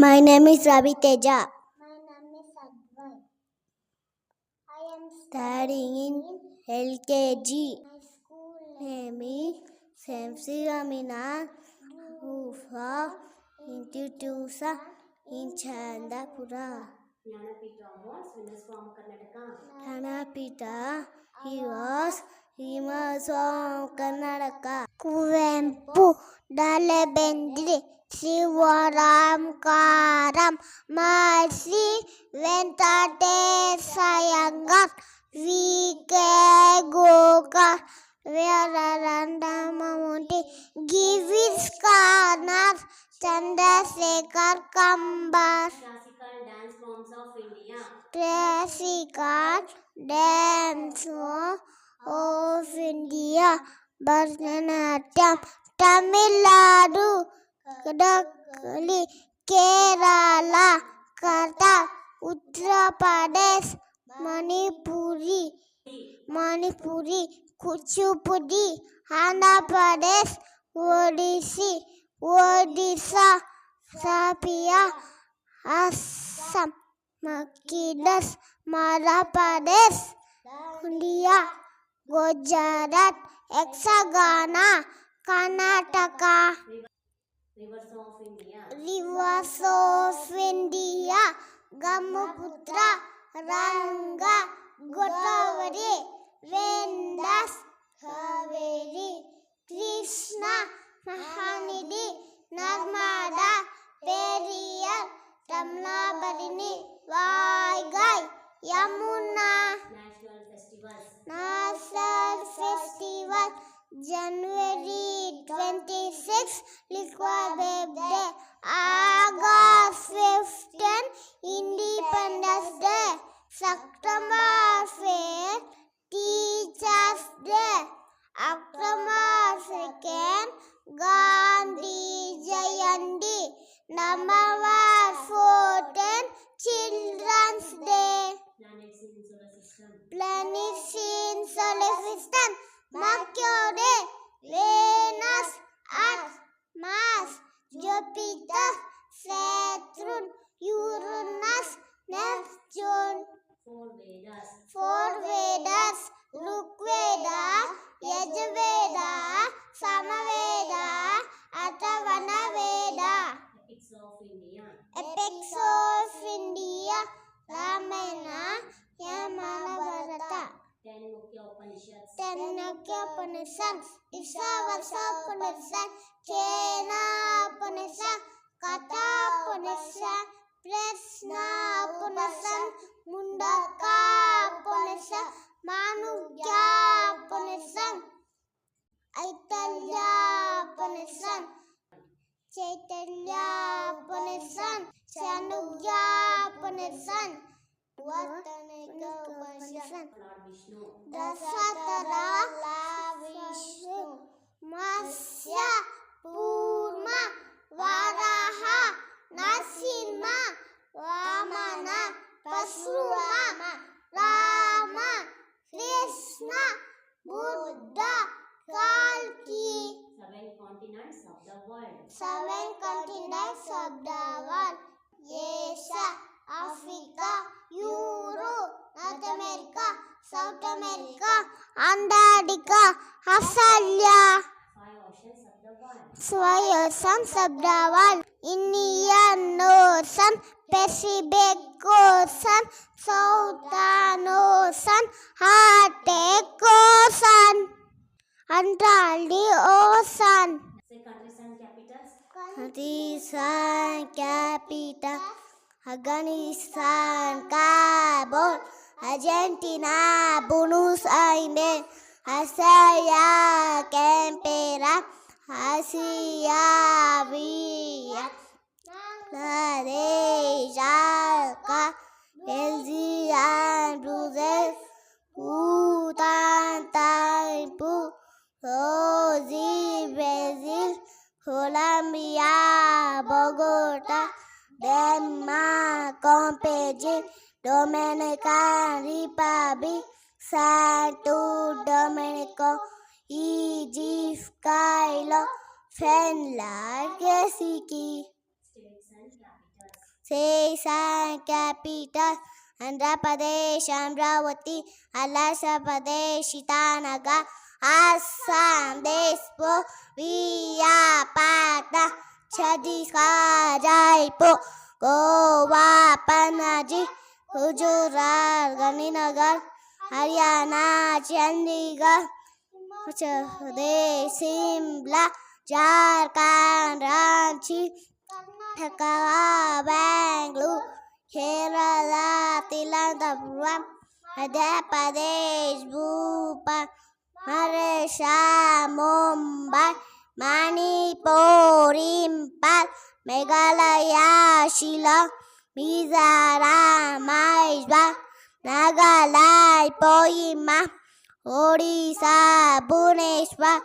My name is Ravi Teja. My name is Advai. I am Studying in LKG. My school Name is Semsi Amina Ufa Institution in Chandapura. Jnanpith awards winners from Karnataka. Dhanapita, he was famous from Karnataka. Kuvempu ದಲೆಬೆಂದ್ರಿ Shivarama Karanth Maharshi Venkatesha Iyengar V K Gokak Veerarangamurthy Girish Karnad Chandrashekhar Kambar Classical dance forms of India. Classical dance of India, Bharatanatyam, Tamil Nadu, Kathakali, Kerala, Kathak, Uttar Pradesh, Manipuri, Kuchipudi, Andhra Pradesh, Odisha, Sapia, Assam, Makidas, Madhya Pradesh, India, Gujarat, Hexagana, Karnataka, Rivers of India. Rivers of India, Brahmaputra, Ranga, Godavari, Vendas, Kaveri, Krishna, Mahanidi, Narmada, Periyar, Tamnabarini, Vaigai, Yamuna. National festivals. National Festival, January 26, Liquid Day, August 15, Independence Day, September 5, Teachers Day, October 2nd, Gandhi Jayanti, November 14, Children's Day. Planets in solar system. Planets in solar system: Mercury, Venus, Earth, Mars, Jupiter, Saturn, Uranus, Neptune. Four Vedas. Rigveda, Yajurveda, Samaveda, Atharvana Veda. Epics of India. Epics of India, Ramayana, Mahabharata. 10 Mukhya Upanishads. 10 Mukhya Upanishads, Ishavarsa Upanishad, Kena Upanishad, Katha Upanishad, Prashna Upanishad, Mundaka Upanishad, Manukya Upanishad, Aitalya Upanishad, Chaitanya Upanishad, Chandogya Upanishad, Vartanika Upanishad. Lord Vishnu. Dasatara, Vishnu, Masya, Purma, Varaha, Nasimha, Vamana, Parshurama, Rama, Krishna, Buddha, Kalki. 7 continents of the world. 7 continents of the world: Asia, Africa, Europe, North America, South America, Antarctica, Australia. 5 oceans of the world. 5 oceans of the world: Indian Ocean, Pacific Ocean, Southern Ocean, Arctic Ocean, Atlantic Ocean. Say countries and capitals. Countries and capital: Afghanistan, Kabul, Argentina, Buenos Aires, Australia, Canberra, Asia, Bangladesh, Dhaka, Belgium, Brussels, Bhutan, Thimphu, Rosie, Brazil, Colombia, Bogota, Denmark, Copenhagen, Dominican Republic, Santo Domingo, Egypt, Cairo, Finland, Helsinki. States and capitals. States and capitals: Andhra Pradesh, Amravati, Arunachal Pradesh, Itanagar, Assam, Dispur, Visakhapatnam, Chhattisgarh, Jaipur, Goa, Panaji, Gujarat, Gaندhinagar, Haryana, Chandigarh, Uttar Pradesh, Shimla, Jharkhand, Ranchi, Dhaka, Bangalore, Kerala, Thiruvananthapuram, Madhya Pradesh, Bhopal, Maharashtra, Mumbai, Manipur, Impal, Meghalaya, Shillong, Mizoram, Mysore, Nagaland, Kohima, Odisha, Bhubaneswar,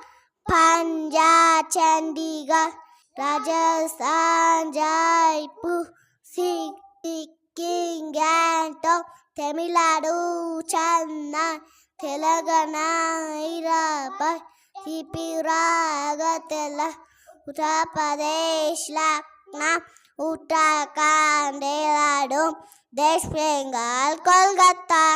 Punjab, Chandigarh, Rajasthan, Jaipur, Sikkim, Gangtok, Tamil Nadu, Chennai, Telangana, Hyderabad, Tripura, Agartala, Uttar Pradesh, Lucknow, Uttarakhand, Dehradun, West Bengal, Kolkata.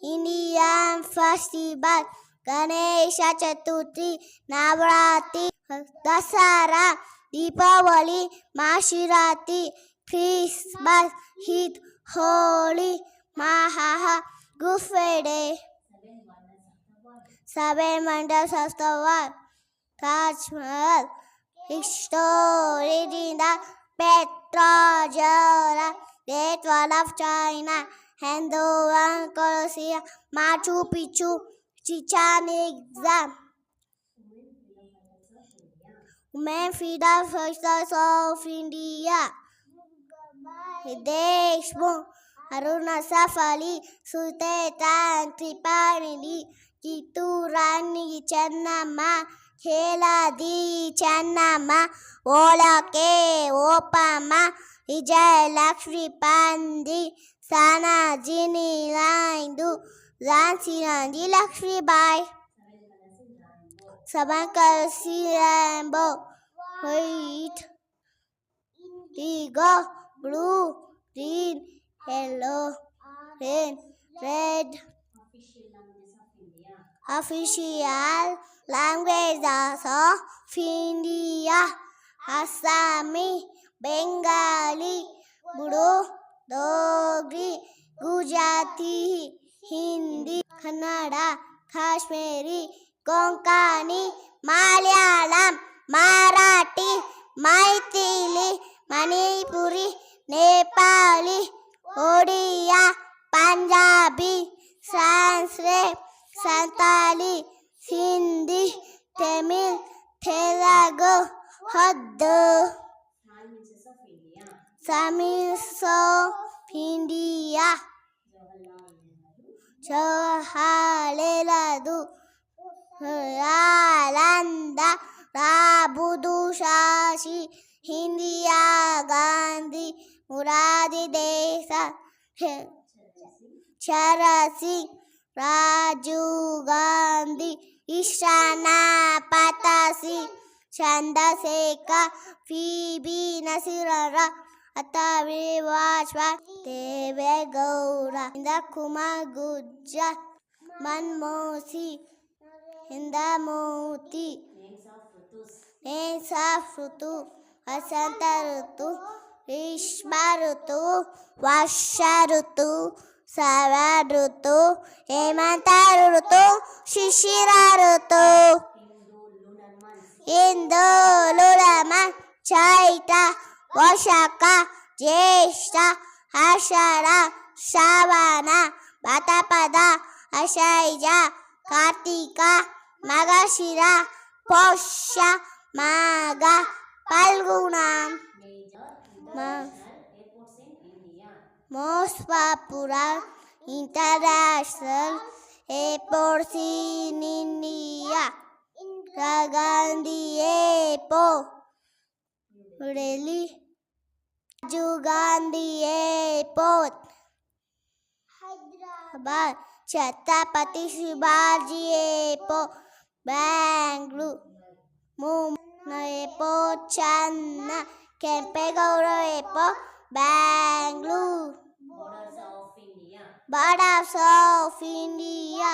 Indian festival: Ganesha Chaturthi, Navaratri, Dasara, Deepavali, Mahashivratri, Christmas, Eid, Holi, Maha, Good Friday. Seven wonders of the world: Taj Mahal, historic in the Petra, Jara, Great Wall of China, Hinduan Colosseum, Machu Picchu, Chichen Itza. Women Freedom Fighters of India: Deshmukh, Arunachal Ali, Sultan Tripathi, Kittur Rani Chennamma, Kheladi Chennamma, Volake Opama, Vijayalakshmi Pandit, Sanaji Naidu, Jhansi Rani Lakshmibai. Seven colors in rainbow: white, indigo, blue, green, yellow, red, red. Official languages of India: Assami, Bengali, Urdu, Dogri, Gujarati, Hindi, Kannada, Kashmiri, Konkani, Malayalam, Marathi, Maithili, Manipuri, Nepali, Odia, Punjabi, Sanskrit, Santali, Hindi, Tamil, Telugu, Urdu. Samis of India: Jawaharlal Nehru, Nanda, Rabudu Shashi, Indira Gandhi, Murari Desai, Charan Singh, Rajiv Gandhi, Ishana Patasi, Chandrasekhar, Phoebe Nasirara, Atal Vajpayee, Deve Gowda, Indra Kumar Gujjar, Manmohan Singh, Indramurti. Names of Rutu: Vasanta Rutu, Grishma Rutu, Varsha Rutu, Shara Rutu, Hemanta Rutu, Shishira Rutu. Hindu lunar month: Chaitra, Vaishakha, Jyeshtha, Ashara, Shravana, Bhadrapada, Aishadha, Kartika, Margashira, Pusha, Magha, Falguna. Most popular international airports in India: Indira Gandhi Airport, Delhi; Rajiv Gandhi Airport, Hyderabad; Chhatrapati Shivaji Airport, Bangalore; Mumbai Airport, Chennai; Kempegowda ಎಪ್ಪೋ Bangalore. Borders of India. Borders of India,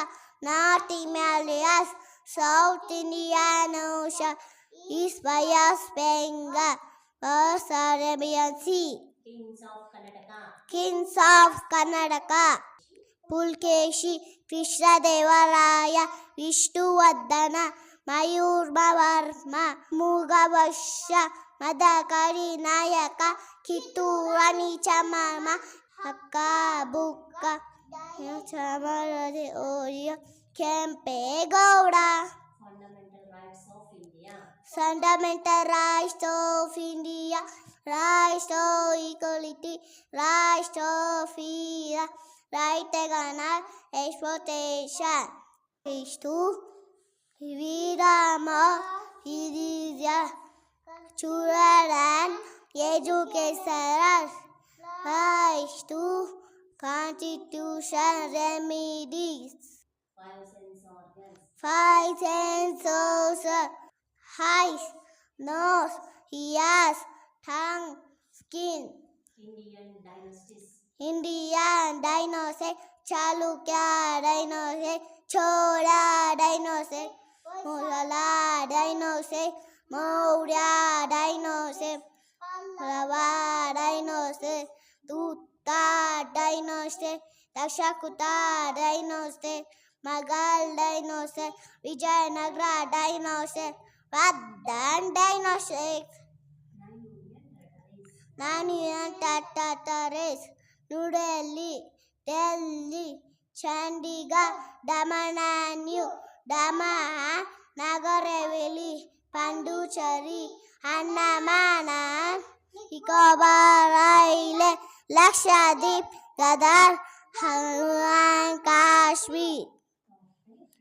North Himalayas, South Indian Ocean, East Bay of Bengal, West Arabian Sea. Kings of Karnataka. Kings of Karnataka, Pulkeshi, Krishnadevaraya, Vishnuvardhana, Mayurvarma, Mugavasha, Madakari Nayaka, Kitturani Chamama, Hakka Bukka, Chamarade Oriya, Kempegowda. Fundamental rights of India. Fundamental rights of India, rights to equality, rights to freedom, right against exploitation, rights to freedom of religion, children and education, rights to constitution remedies, Five sense organs. five senses, eyes, nose, ears, tongue, skin. Indian dynasties. Indian dynasty, Chalukya dynasty, Chola dynasty, Mughal dynasty, Maurya dynasty, Pallava dynasty, Gupta dynasty, Dakshakuta dynasty, Mughal dynasty, Vijayanagara dynasty, Vadhan dynasty. Nine Union territories. 9 Union Territories, New Delhi, Delhi, Chandigarh, Daman and Diu, Daman, Nagar Haveli, Pondicherry, Andaman and Nicobar Island, Lakshadweep, Gadar, and Kashmir.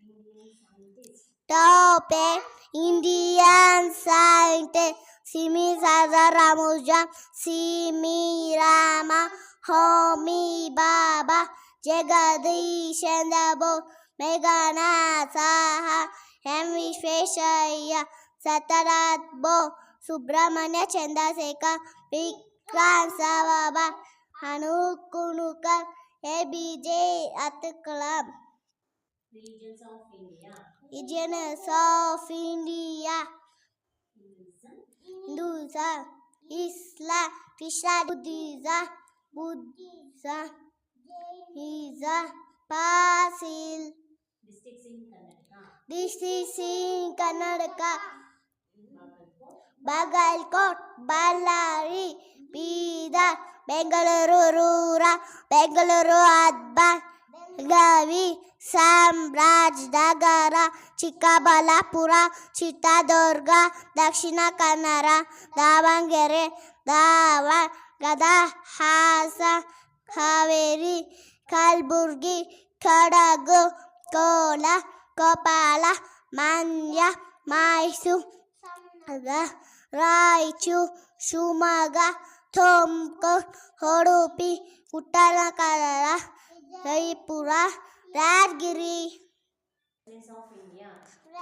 Indian scientists. Top 8 Indian scientists, Simi Sazar Ramujam, Simi Rama, Homi Baba, Jagadish Chandra Bose, Meghana Saha, M. Vishweshwarya, Satarath Bose, Subramanya Chandrasekhar, Vikram Sarabhai, Anup Kunukar, ABJ Abdul Kalam. Regions of India. Regions of India, Hinduism. Hinduism, Islam, Christianity, Buddhism, Islam, Pasil. Districts in Karnataka. Districts in Karnataka, Bagalkot. Bagalkot, Ballari, Bidar, Bengaluru Rural, Bengaluru Urban, Belgavi, Samrajnagara, Chikaballapura, Chitradurga, Dakshina Kannada, Davangere, Dhawan, Gada, Hasan, Haveri, Kalburgi, Kodagu, Kola, Kopala, Manya, Mysore, Raichur, Shumaga, Tumkur, Udupi, Uttara Kannada, Jaipura, Radgiri. Presidents of India.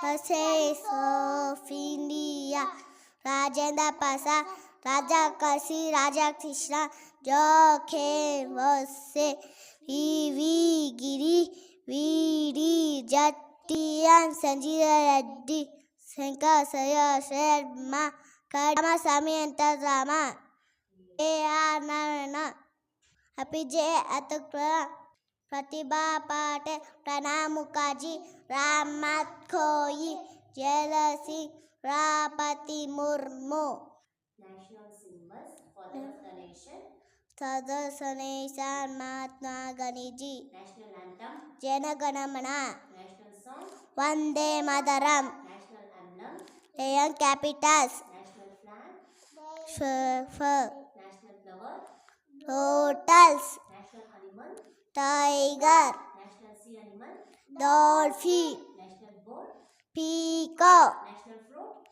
Presidents of India, Rajendra Prasad, Raja Kasi, Raja Krishna, Jokhe Vase, V. Giri, V.D. Jattian, Sanjeev Reddy, Shankar Sharma, Kadama Sami Antarama, A.R. Narayana, APJ Abdul Kalam, Pratibha Patel, Pranab Mukherjee, Ramnath Kovind, Jairam Singh, Draupadi Murmu. National symbols. Father of the nation. Sadar Sanation, Mahatma Gandhi, National anthem. Jana Gana Mana, National song. Vande Mataram, National emblem. Lion Capitals, National flag. National National flower. Turtles, National animal. Tiger, National sea animal. Dolphin, National bird. Peacock, National fruit.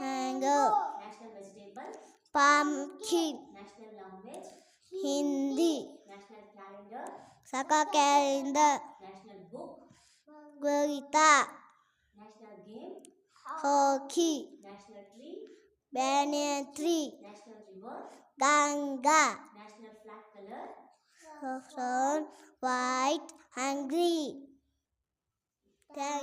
Mango, National vegetable. Pumpkin, National language. Hindi, National calendar. Saka Calendar, National book. Gurita, National game. Hockey, National tree. banyan tree, National river. Ganga, National flag color. brown, white and green. Thank